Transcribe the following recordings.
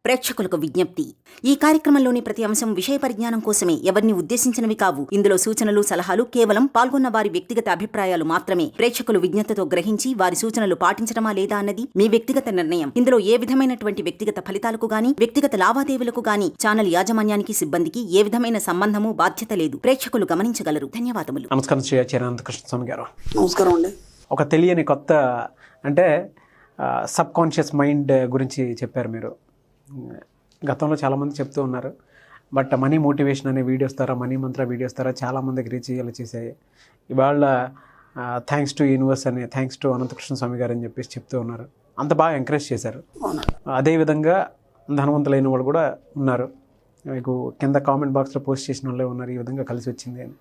ప్రేక్షకులకు విజ్ఞప్తి. ఈ కార్యక్రమంలోని ప్రతి అంశం విషయ పరిజ్ఞానం కోసమే, ఎవరిని ఉద్దేశించినవి కావు. ఇందులో సూచనలు, సలహాలు కేవలం పాల్గొన్న వారి వ్యక్తిగత అభిప్రాయాలు మాత్రమే. ప్రేక్షకులు విజ్ఞతతో గ్రహించి వారి సూచనలు పాటించడమా లేదా అన్నది మీ వ్యక్తిగత నిర్ణయం. ఇందులో ఏ విధమైనటువంటి వ్యక్తిగత ఫలితాలకు గాని, వ్యక్తిగత లావాదేవీలకు గాని ఛానల్ యాజమాన్యానికి, సిబ్బందికి ఏ విధమైన సంబంధము, బాధ్యత లేదు. ప్రేక్షకులు గమనించగలరు. ధన్యవాదములు. నమస్కారం శ్రీ అనంతకృష్ణ గారు. నమస్కారం అండి. ఒక తెలియని కొత్త అంటే సబ్ కాన్షియస్ మైండ్ గురించి చెప్పారు మీరు. గతంలో చాలామంది చెప్తూ ఉన్నారు, బట్ మనీ మోటివేషన్ అనే వీడియోస్ ద్వారా, మనీ మంత్ర వీడియోస్ ద్వారా చాలామందికి రీచ్ అయ్యేలా చేశాయి. ఇవాళ థ్యాంక్స్ టు యూనివర్స్ అని, థ్యాంక్స్ టు అనంతకృష్ణ స్వామి గారు అని చెప్పేసి చెప్తూ ఉన్నారు. అంత బాగా ఎంకరేజ్ చేశారు. అదేవిధంగా ధనవంతులైన వాళ్ళు కూడా ఉన్నారు. మీకు కింద కామెంట్ బాక్స్లో పోస్ట్ చేసిన వాళ్ళే ఉన్నారు, ఈ విధంగా కలిసి వచ్చింది అని.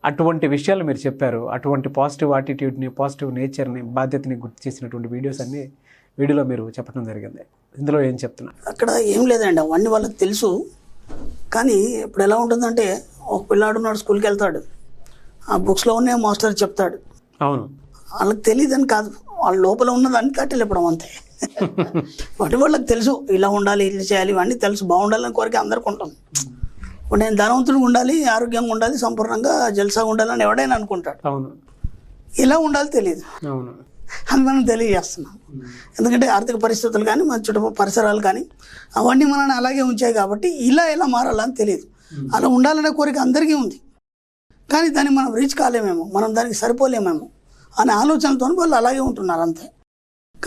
అటువంటి విషయాలు మీరు చెప్పారు. అటువంటి పాజిటివ్ యాటిట్యూడ్ని, పాజిటివ్ నేచర్ని, బాధ్యతని గుర్తు చేసినటువంటి వీడియోస్ అన్నీ వీడియోలో మీరు చెప్పడం జరిగింది. ఇందులో ఏం చెప్తున్నారు? అక్కడ ఏం లేదండి, అవన్నీ వాళ్ళకి తెలుసు. కానీ ఇప్పుడు ఎలా ఉంటుందంటే, ఒక పిల్లాడు ఉన్నాడు, స్కూల్కి వెళ్తాడు, ఆ బుక్స్లో ఉన్న మాస్టర్ చెప్తాడు. అవును, వాళ్ళకి తెలియదని కాదు, వాళ్ళ లోపల ఉన్నదాన్ని తట్టి లేపడం అంతే. వాటి వాళ్ళకి తెలుసు, ఇలా ఉండాలి, ఇలా చేయాలి, ఇవన్నీ తెలుసు. బాగుండాలని కోరిక అందరికీ ఉంటుంది. ఇప్పుడు నేను ధనవంతుడిగా ఉండాలి, ఆరోగ్యంగా ఉండాలి, సంపూర్ణంగా జల్సాగా ఉండాలని ఎవడైనా అనుకుంటాడు. అవును, ఎలా ఉండాలి తెలియదు. అవును, అది మనం తెలియజేస్తున్నాం. ఎందుకంటే ఆర్థిక పరిస్థితులు కానీ, మన చుట్టుపక్కల పరిసరాలు కానీ అవన్నీ మనల్ని అలాగే ఉంచాయి కాబట్టి ఇలా మారాలని తెలియదు. అలా ఉండాలనే కోరిక అందరికీ ఉంది, కానీ దాన్ని మనం రీచ్ కాలేమేమో, మనం దానికి సరిపోలేమేమో అనే ఆలోచనలతో వాళ్ళు అలాగే ఉంటున్నారు అంతే.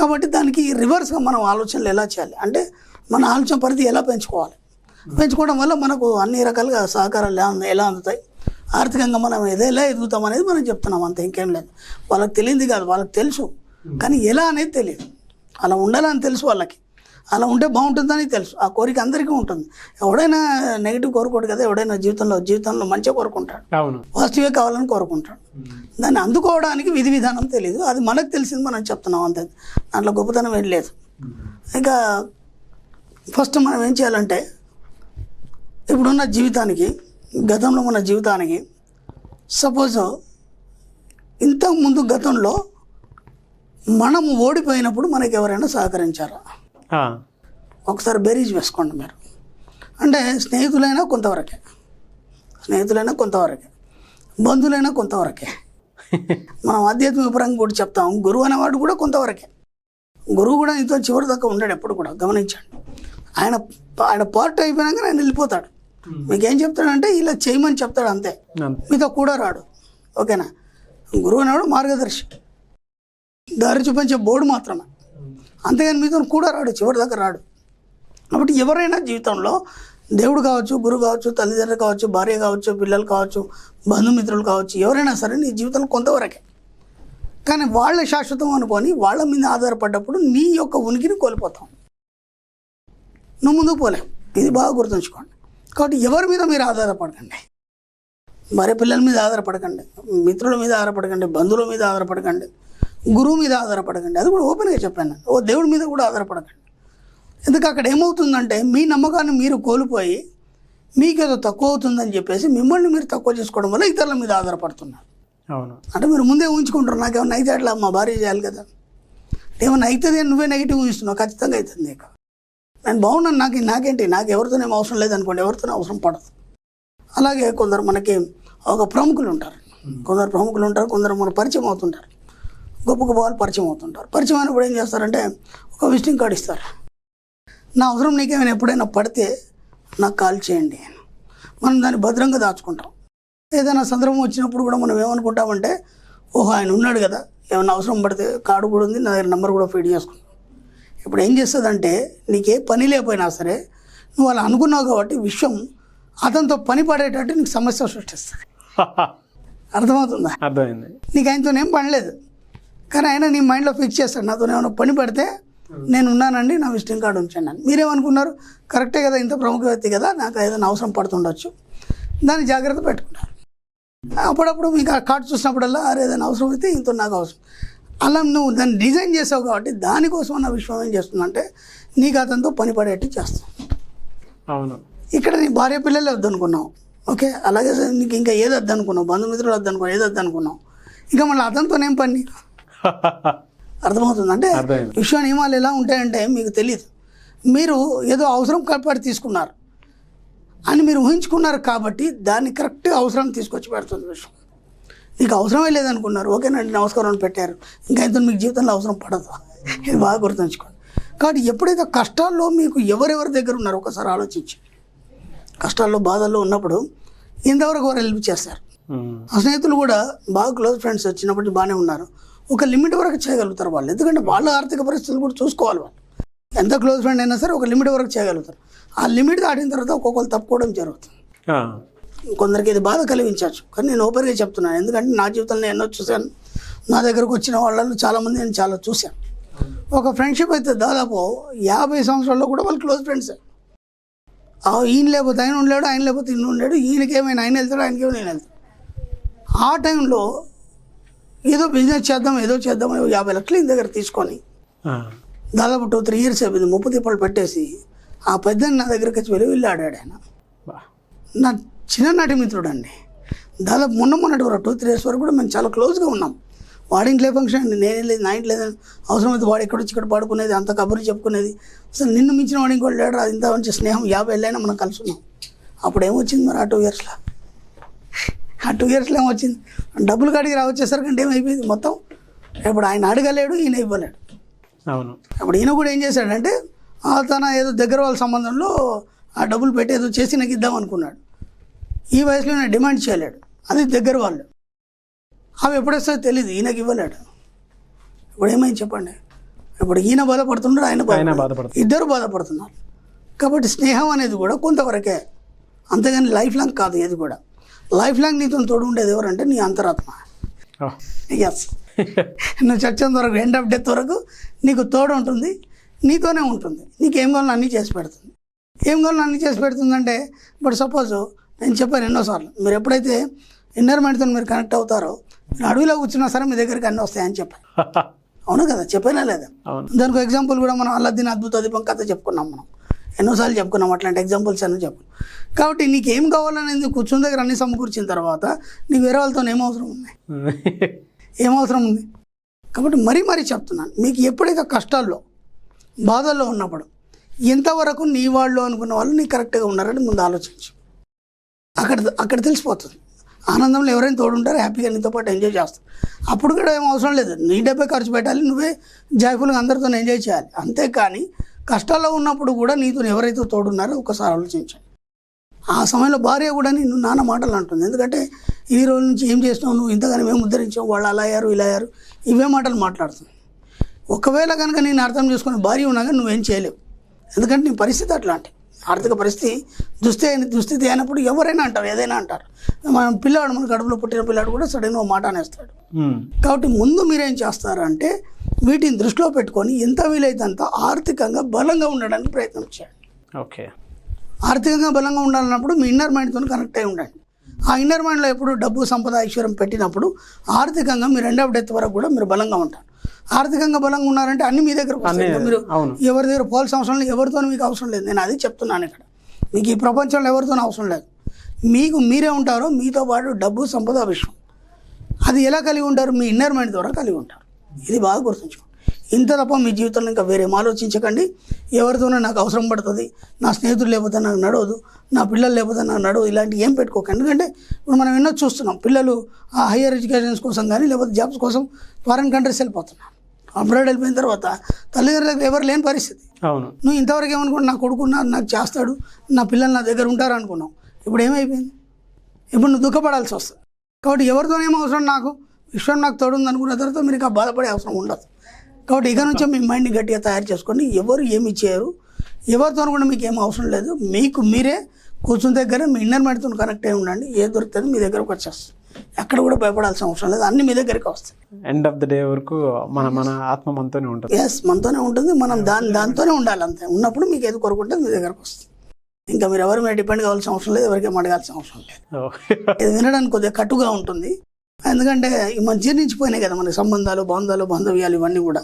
కాబట్టి దానికి రివర్స్గా మనం ఆలోచనలు ఎలా చేయాలి అంటే, మన ఆలోచన పరిధి ఎలా పెంచుకోవాలి, పెంచుకోవడం వల్ల మనకు అన్ని రకాలుగా సహకారాలు ఎలా అందుతాయి, ఆర్థికంగా మనం ఎలా ఎదుగుతాం అనేది మనం చెప్తున్నాం అంతే, ఇంకేం లేదు. వాళ్ళకి తెలియదు కాదు, వాళ్ళకి తెలుసు, కానీ ఎలా అనేది తెలియదు. అలా ఉండాలని తెలుసు వాళ్ళకి, అలా ఉంటే బాగుంటుందని తెలుసు. ఆ కోరిక అందరికీ ఉంటుంది. ఎవడైనా నెగిటివ్ కోరుకోడు కదా, ఎవడైనా జీవితంలో మంచిగా కోరుకుంటాడు, పాజిటివ్గా కావాలని కోరుకుంటాడు. దాన్ని అందుకోవడానికి విధి విధానం తెలియదు. అది మనకు తెలిసింది, మనం చెప్తున్నాం అంతే. దాంట్లో గొప్పతనం ఏం లేదు. ఇక ఫస్ట్ మనం ఏం చేయాలంటే, ఇప్పుడున్న జీవితానికి, గతంలో మన జీవితానికి, సపోజ్ ఇంతకుముందు గతంలో మనము ఓడిపోయినప్పుడు మనకి ఎవరైనా సహకరించారా? ఒకసారి బేరీజ్ వేసుకోండి మీరు. అంటే స్నేహితులైనా కొంతవరకే, బంధువులైనా కొంతవరకే. మనం ఆధ్యాత్మిక పరంగా కూడా చెప్తాం, గురువు అనేవాడు కూడా కొంతవరకే. గురువు కూడా ఇంతో చివరి దాకా ఉండడు ఎప్పుడు కూడా, గమనించండి. ఆయన పార్ట్ అయిపోయినాక ఆయన వెళ్ళిపోతాడు. మీకేం చెప్తాడంటే ఇలా చేయమని చెప్తాడు అంతే, మీతో కూడా రాడు. ఓకేనా? గురువు అనేవాడు మార్గదర్శి, దారి చూపించే బోర్డు మాత్రమే, అంతేగాని మీతో కూడా రాడు, చివరి దాకా రాడు. కాబట్టి ఎవరైనా జీవితంలో దేవుడు కావచ్చు, గురువు కావచ్చు, తల్లిదండ్రులు కావచ్చు, భార్య కావచ్చు, పిల్లలు కావచ్చు, బంధుమిత్రులు కావచ్చు, ఎవరైనా సరే నీ జీవితంలో కొంతవరకే. కానీ వాళ్ళే శాశ్వతం అనుకొని వాళ్ళ మీద ఆధారపడ్డప్పుడు నీ యొక్క ఉనికిని కోల్పోతాం, నువ్వు ముందుకు పోలేవు. ఇది బాగా గుర్తుంచుకోండి. కాబట్టి ఎవరి మీద మీరు ఆధారపడకండి, భార్య పిల్లల మీద ఆధారపడకండి, మిత్రుల మీద ఆధారపడకండి, బంధువుల మీద ఆధారపడకండి, గురువు మీద ఆధారపడకండి. అది కూడా ఓపెన్గా చెప్పాను. దేవుడి మీద కూడా ఆధారపడకండి. ఎందుకు అక్కడ ఏమవుతుందంటే, మీ నమ్మకాన్ని మీరు కోల్పోయి మీకేదో తక్కువ అవుతుందని చెప్పేసి మిమ్మల్ని మీరు తక్కువ చేసుకోవడం వల్ల ఇతరుల మీద ఆధారపడుతున్నారు. అవును, అంటే మీరు ముందే ఊహించుకుంటారు, నాకేమన్నా అయితే అట్లా మా భార్య చేయాలి కదా, ఏమన్నా అవుతుంది అని నువ్వే నెగిటివ్ ఊహిస్తున్నావు. ఖచ్చితంగా అవుతుంది. నీకు నేను బాగున్నాను, నాకేంటి, నాకు ఎవరితోనేం అవసరం లేదనుకోండి, ఎవరితోనే అవసరం పడదు. అలాగే కొందరు మనకి ఒక ప్రముఖులు ఉంటారు, కొందరు మన పరిచయం అవుతుంటారు, గొప్ప వాళ్ళు పరిచయం అవుతుంటారు. పరిచయం అయినప్పుడు ఏం చేస్తారంటే, ఒక విజిటింగ్ కార్డు ఇస్తారు. నా అవసరం నీకేమైనా ఎప్పుడైనా పడితే నాకు కాల్ చేయండి. మనం దాన్ని భద్రంగా దాచుకుంటాం. ఏదైనా సందర్భం వచ్చినప్పుడు కూడా మనం ఏమనుకుంటామంటే, ఓహో ఆయన ఉన్నాడు కదా, ఏమైనా అవసరం పడితే కార్డు కూడా ఉంది, నా దగ్గర నెంబర్ కూడా ఫీడ్ చేసుకుంటాం. ఇప్పుడు ఏం చేస్తుందంటే, నీకే పని లేకపోయినా సరే నువ్వు అలా అనుకున్నావు కాబట్టి విషయం అతనితో పని పడేటట్టు నీకు సమస్య సృష్టిస్తుంది. అర్థమవుతుందా? అర్థమైంది. నీకు ఆయనతోనేం పని లేదు, కానీ ఆయన నీ మైండ్లో ఫిక్స్ చేస్తాడు, నాతో ఏమైనా పని పడితే నేను ఉన్నానండి, నా విజిటింగ్ కార్డు ఉంచండి అని. మీరేమనుకున్నారు, కరెక్టే కదా, ఇంత ప్రముఖ వ్యక్తి కదా, నాకు ఏదైనా అవసరం పడుతుండొచ్చు, దాన్ని జాగ్రత్త పెట్టుకుంటారు. అప్పుడప్పుడు మీకు ఆ కార్డు చూసినప్పుడల్లా అరే ఏదైనా అవసరం అయితే ఇంత నాకు అవసరం, అలా నువ్వు దాన్ని డిజైన్ చేసావు కాబట్టి దానికోసం అన్న విషయం ఏం చేస్తుందంటే, నీకు అతనితో పని పడేట్టు చేస్తాం. అవును, ఇక్కడ నీ భార్య పిల్లలే వద్దనుకున్నావు, ఓకే, అలాగే నీకు ఇంకా ఏది వద్దనుకున్నావు, బంధుమిత్రులు వద్దనుకున్నావు, ఏది వద్దనుకున్నావు, ఇంకా మళ్ళీ అతనితోనేం పని నీకు? అర్థమవుతుంది. అంటే విశ్వ నియమాలు ఎలా ఉంటాయంటే మీకు తెలియదు. మీరు ఏదో అవసరం కాబట్టి తీసుకున్నారు అని మీరు ఊహించుకున్నారు కాబట్టి దాన్ని కరెక్ట్గా అవసరం తీసుకొచ్చి పెడుతుంది విషయం. నీకు అవసరమే లేదనుకున్నారు, ఓకేనండి నమస్కారం అని పెట్టారు, ఇంకా అయితే మీకు జీవితంలో అవసరం పడదు. ఇది బాగా గుర్తుంచుకోండి. కాబట్టి ఎప్పుడైతే కష్టాల్లో మీకు ఎవరెవరి దగ్గర ఉన్నారో ఒకసారి ఆలోచించి, కష్టాల్లో బాధల్లో ఉన్నప్పుడు ఇంతవరకు వారు హెల్ప్ చేస్తారు. ఆ స్నేహితులు కూడా బాగా క్లోజ్ ఫ్రెండ్స్ వచ్చినప్పటి బాగానే ఉన్నారు, ఒక లిమిట్ వరకు చేయగలుగుతారు వాళ్ళు. ఎందుకంటే వాళ్ళ ఆర్థిక పరిస్థితులు కూడా చూసుకోవాలి. వాళ్ళు ఎంత క్లోజ్ ఫ్రెండ్ అయినా సరే ఒక లిమిట్ వరకు చేయగలుగుతారు. ఆ లిమిట్ దాటిన తర్వాత ఒక్కొక్కరు తప్పుకోవడం జరుగుతుంది. కొందరికి ఇది బాధ కలిగించవచ్చు, కానీ నేను ఓపెన్గా చెప్తున్నాను. ఎందుకంటే నా జీవితంలో ఎన్నో చూశాను, నా దగ్గరకు వచ్చిన వాళ్ళలో చాలామంది నేను చాలా చూశాను. ఒక ఫ్రెండ్షిప్ అయితే దాదాపు 50 సంవత్సరాల్లో కూడా వాళ్ళు క్లోజ్ ఫ్రెండ్సే. ఈయన లేకపోతే ఆయన ఉండలేడు, ఆయన లేకపోతే ఈయన ఉండలేడు, ఈయనకేమైనా ఆయన వెళ్తాడు, ఆయనకేమైనా నేను వెళ్తాడు. ఆ టైంలో ఏదో బిజినెస్ చేద్దాం ఏదో చేద్దాం 50 లక్షలు ఈయన దగ్గర తీసుకొని దాదాపు 2-3 years అయిపోయింది. 30 తిప్పలు పెట్టేసి ఆ పెద్దని నా దగ్గరికి వచ్చి వెళ్ళి ఆడాడు. ఆయన నా చిన్ననాటి మిత్రుడు అండి. దాదాపు మొన్నటి వరకు 2-3 years వరకు కూడా మేము చాలా క్లోజ్గా ఉన్నాం. వాడి ఇంట్లో ఫంక్షన్ అండి, నేనే లేదు, నా ఇంట్లో లేదని అవసరమైతే వాడు ఎక్కడ వచ్చి ఇక్కడ పడుకునేది, అంత కబుర్లు చెప్పుకునేది. అసలు నిన్ను మించిన వాడు ఇంకోటి లేడు. అది ఇంత మంచి స్నేహం 50 ఏళ్ళైనా మనం కలిసి ఉన్నాం. అప్పుడు ఏమొచ్చింది మరి ఆ 2 yearsలో? ఆ 2 yearsలో ఏమొచ్చింది? డబ్బులు కాడికి వచ్చేసరికి అంటే ఏమైపోయింది మొత్తం. ఇప్పుడు ఆయన అడగలేడు, ఈయన ఇవ్వలేడు. అవును. అప్పుడు ఈయన కూడా ఏం చేశాడంటే తన ఏదో దగ్గర వాళ్ళ సంబంధంలో ఆ డబ్బులు పెట్టి ఏదో చేసి నాకు ఇద్దాం అనుకున్నాడు. ఈ వయసులో నేను డిమాండ్ చేయలేడు, అది దగ్గర వాళ్ళు. అవి ఎప్పుడొస్తుందో తెలియదు, ఈయనకి ఇవ్వలేడు. ఇప్పుడు ఏమైంది చెప్పండి? ఇప్పుడు ఈయన బాధపడుతున్నాడు, ఆయన బాధపడుతున్నాడు, ఇద్దరు బాధపడుతున్నారు. కాబట్టి స్నేహం అనేది కూడా కొంతవరకే, అంతేగాని లైఫ్ లాంగ్ కాదు. ఏది కూడా లైఫ్ లాంగ్ నీతో తోడు ఉండేది ఎవరంటే నీ అంతరాత్మ. ఎస్, నువ్వు చచ్చేంత వరకు, ఎండ్ ఆఫ్ డెత్ వరకు నీకు తోడు ఉంటుంది, నీతోనే ఉంటుంది. నీకు ఏం కావాలో అన్నీ చేసి పెడుతుంది. ఏం కావాలో అన్నీ చేసి పెడుతుందంటే ఇప్పుడు సపోజ్ నేను చెప్పాను ఎన్నోసార్లు, మీరు ఎప్పుడైతే ఇన్నర్ మైండ్తో మీరు కనెక్ట్ అవుతారో, మీరు అడవిలో కూర్చున్నా సరే మీ దగ్గరికి అన్నీ వస్తాయని చెప్పాను. అవును కదా, చెప్పానా లేదా? దానికి ఎగ్జాంపుల్ కూడా మనం అల్లద్దీన్ అద్భుత దీపం కథ చెప్పుకున్నాం, మనం ఎన్నోసార్లు చెప్పుకున్నాం, అట్లాంటి ఎగ్జాంపుల్స్ అన్నీ చెప్పు. కాబట్టి నీకు ఏం కావాలనేది కూర్చుని దగ్గర అన్ని సమకూర్చిన తర్వాత నీకు వేరే వాళ్ళతో ఏమవసరం ఉంది? ఏమవసరం ఉంది? కాబట్టి మరీ చెప్తున్నాను, మీకు ఎప్పుడైతే కష్టాల్లో బాధల్లో ఉన్నప్పుడు ఎంతవరకు నీ వాళ్ళు అనుకున్న వాళ్ళు నీకు కరెక్ట్గా ఉన్నారని ముందు ఆలోచించు. అక్కడ తెలిసిపోతుంది. ఆనందంలో ఎవరైనా తోడుంటారో హ్యాపీగా నీతో పాటు ఎంజాయ్ చేస్తారు. అప్పుడు కూడా ఏం అవసరం లేదు, నీ డబ్బే ఖర్చు పెట్టాలి, నువ్వే జాయ్ఫుల్గా అందరితో ఎంజాయ్ చేయాలి. అంతేకాని కష్టాల్లో ఉన్నప్పుడు కూడా నీతో ఎవరైతే తోడున్నారో ఒకసారి ఆలోచించండి. ఆ సమయంలో భార్య కూడా నిన్ను నాన్న మాటలు అంటుంది. ఎందుకంటే ఈ రోజు నుంచి ఏం చేసినావు, నువ్వు ఇంతగానే మేము ఉద్ధరించావు, వాళ్ళు అలా అయ్యారు ఇలా అయ్యారు, ఇవే మాటలు మాట్లాడుతుంది. ఒకవేళ కనుక నేను అర్థం చేసుకుని భార్య ఉన్నా కానీ నువ్వేం చేయలేవు. ఎందుకంటే నీ పరిస్థితి అట్లాంటి, ఆర్థిక పరిస్థితి దుస్థితి అయినప్పుడు ఎవరైనా అంటారు, ఏదైనా అంటారు. మన పిల్లాడు, మన కడుపులో పుట్టిన పిల్లాడు కూడా సడన్గా మాట అనేస్తాడు. కాబట్టి ముందు మీరేం చేస్తారంటే వీటిని దృష్టిలో పెట్టుకొని ఎంత వీలైతే అంత ఆర్థికంగా బలంగా ఉండడానికి ప్రయత్నం చేయండి. ఓకే. ఆర్థికంగా బలంగా ఉండాలన్నప్పుడు మీ ఇన్నర్ మైండ్తో కనెక్ట్ అయి ఉండండి. ఆ ఇన్నర్ మైండ్లో ఎప్పుడు డబ్బు, సంపద, ఐశ్వర్యం పెట్టినప్పుడు ఆర్థికంగా మీరు ఎండ్ ఆఫ్ డెత్ వరకు కూడా మీరు బలంగా ఉంటారు. ఆర్థికంగా బలంగా ఉన్నారంటే అన్ని మీ దగ్గరకు వస్తాయి. మీరు ఎవరి దగ్గర పోవాల్సిన అవసరం లేదు, ఎవరితో మీకు అవసరం లేదు. నేను అది చెప్తున్నాను. ఇక్కడ మీకు ఈ ప్రపంచంలో ఎవరితో అవసరం లేదు, మీకు మీరే ఉంటారో. మీతో పాటు డబ్బు, సంపద, విషయం అది ఎలా కలిగి ఉంటారు? మీ ఇన్నర్ మైండ్ ద్వారా కలిగి ఉంటారు. ఇది బాగా గుర్తుంచుకోండి. ఇంత తప్ప మీ జీవితంలో ఇంకా వేరేం ఆలోచించకండి. ఎవరితోనో నాకు అవసరం పడుతుంది, నా స్నేహితులు లేకపోతే నాకు నడవదు, నా పిల్లలు లేకపోతే నాకు నడవదు, ఇలాంటివి ఏం పెట్టుకోకండి. ఎందుకంటే ఇప్పుడు మనం ఎన్నో చూస్తున్నాం, పిల్లలు ఆ హయ్యర్ ఎడ్యుకేషన్స్ కోసం కానీ లేకపోతే జాబ్స్ కోసం ఫారిన్ కంట్రీస్ వెళ్ళిపోతున్నారు. అబ్రాడ్ వెళ్ళిపోయిన తర్వాత తల్లిదండ్రులకు ఎవరు లేని పరిస్థితి. అవును. నువ్వు ఇంతవరకు ఏమనుకున్నావు, నా కొడుకు నాకు చేస్తాడు, నా పిల్లలు నా దగ్గర ఉంటారు అనుకున్నావు. ఇప్పుడు ఏమైపోయింది? ఇప్పుడు నువ్వు దుఃఖపడాల్సి వస్తుంది. కాబట్టి ఎవరితోనేమో అవసరం, నాకు విశ్వం నాకు తోడుంది అనుకున్న తర్వాత మీరు ఇంకా బాధపడే అవసరం ఉండదు. కాబట్టి ఇక నుంచే మీ మైండ్ని గట్టిగా తయారు చేసుకోండి. ఎవరు ఏమి చేయరు, ఎవరితో కూడా మీకు ఏం అవసరం లేదు. మీకు మీరే కూర్చుని దగ్గర మీ ఇన్నర్ మైండ్తో కనెక్ట్ అయి ఉండండి. ఏది దొరుకుతుంది మీ దగ్గరకు వచ్చేస్తుంది. ఎక్కడ కూడా భయపడాల్సిన అవసరం లేదు, అన్నీ మీ దగ్గరికి వస్తాయి. ఎండ్ ఆఫ్ ద డే వరకు మన ఆత్మ మనతోనే ఉంటుంది. ఎస్, మనతోనే ఉంటుంది. మనం దాంతోనే ఉండాలి. అంతే ఉన్నప్పుడు మీకు ఏది కొరుకుంటే మీ దగ్గరకు వస్తుంది. ఇంకా మీరు ఎవరి మీద డిపెండ్ కావాల్సిన అవసరం లేదు, ఎవరికేం అడగాల్సిన అవసరం లేదు. ఇది వినడానికి కొద్దిగా కట్టుగా ఉంటుంది, ఎందుకంటే మన జీర్ణించిపోయినాయి కదా మనకి సంబంధాలు, బాంధవ్యాలు ఇవన్నీ కూడా,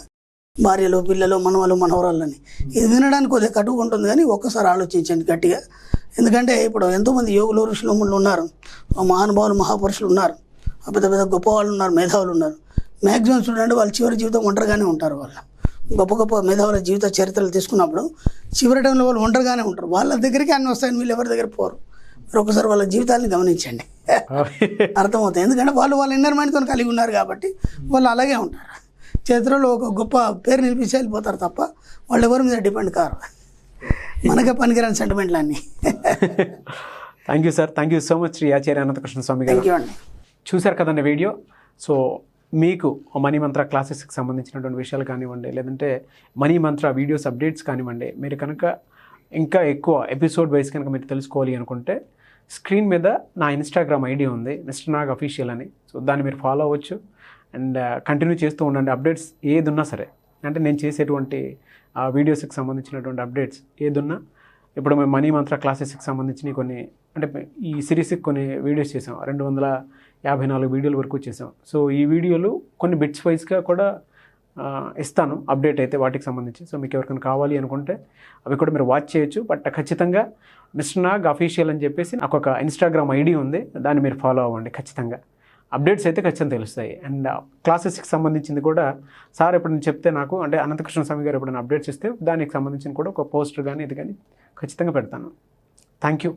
భార్యలు, పిల్లలు, మనవలు, మనవరాళ్ళని. ఇది వినడానికి కొద్దిగా కట్టుగా ఉంటుంది, కానీ ఒక్కసారి ఆలోచించండి గట్టిగా. ఎందుకంటే ఇప్పుడు ఎంతోమంది యోగులు, ఋషులు, ముళ్ళు ఉన్నారు, మహానుభావులు, మహాపురుషులు ఉన్నారు, పెద్ద పెద్ద గొప్ప వాళ్ళు ఉన్నారు, మేధావులు ఉన్నారు. మ్యాక్సిమం చూడండి వాళ్ళు చివరి జీవితం ఒంటరిగానే ఉంటారు. గొప్ప గొప్ప మేధావుల జీవిత చరిత్రలు తీసుకున్నప్పుడు చివరి టైంలో వాళ్ళు ఒంటరిగానే ఉంటారు. వాళ్ళ దగ్గరికి అన్నీ వస్తాయని వీళ్ళు ఎవరి దగ్గర పోరు. మీరు ఒకసారి వాళ్ళ జీవితాన్ని గమనించండి, అర్థమవుతాయి. ఎందుకంటే వాళ్ళు వాళ్ళ ఇన్నర్ మైండ్తో కలిగి ఉన్నారు కాబట్టి వాళ్ళు అలాగే ఉంటారు. చరిత్రలో ఒక గొప్ప పేరు నిలిపించి వెళ్ళిపోతారు తప్ప వాళ్ళు ఎవరి మీద డిపెండ్ కారు. మనకే పనికిరాని సెంటిమెంట్లు అన్నీ. Thank you sir, thank you so much Shri Acharya Anantakrishna Swami garu. Thank you అండి. చూశారు కదండి వీడియో. సో మీకు మనీ మంత్ర క్లాసెస్కి సంబంధించినటువంటి విషయాలు కానివ్వండి, లేదంటే మనీ మంత్ర వీడియోస్ అప్డేట్స్ కానివ్వండి, మీరు కనుక ఇంకా ఎక్కువ ఎపిసోడ్ వైజ్ కనుక మీరు తెలుసుకోవాలి అనుకుంటే స్క్రీన్ మీద నా ఇన్స్టాగ్రామ్ ఐడి ఉంది, మిస్టర్ నాగ్ అఫీషియల్ అని. సో దాన్ని మీరు ఫాలో అవ్వచ్చు అండ్ కంటిన్యూ చేస్తూ ఉండండి. అప్డేట్స్ ఏది ఉన్నా సరే, అంటే నేను చేసేటువంటి వీడియోస్కి సంబంధించినటువంటి అప్డేట్స్ ఏదున్నా, ఇప్పుడు మేము మనీ మంత్ర క్లాసెస్కి సంబంధించిన కొన్ని, అంటే ఈ సిరీస్కి కొన్ని వీడియోస్ చేసాం, 254 వీడియోల వరకు చేసాం. సో ఈ వీడియోలు కొన్ని బిట్స్ వైజ్గా కూడా ఇస్తాను అప్డేట్ అయితే వాటికి సంబంధించి. సో మీకు ఎవరికైనా కావాలి అనుకుంటే అవి కూడా మీరు వాచ్ చేయొచ్చు. బట్ ఖచ్చితంగా మిస్టర్ నాగ్ అఫీషియల్ అని చెప్పేసి నాకు ఒక ఇన్స్టాగ్రామ్ ఐడి ఉంది, దాన్ని మీరు ఫాలో అవ్వండి. ఖచ్చితంగా అప్డేట్స్ అయితే ఖచ్చితంగా తెలుస్తాయి. అండ్ క్లాసెస్కి సంబంధించింది కూడా సార్ ఎప్పుడైనా చెప్తే నాకు, అంటే అనంతకృష్ణ స్వామి గారు ఎప్పుడైనా అప్డేట్స్ ఇస్తే దానికి సంబంధించిన కూడా ఒక పోస్టర్ కానీ ఇది కానీ ఖచ్చితంగా పెడతాను. Thank you.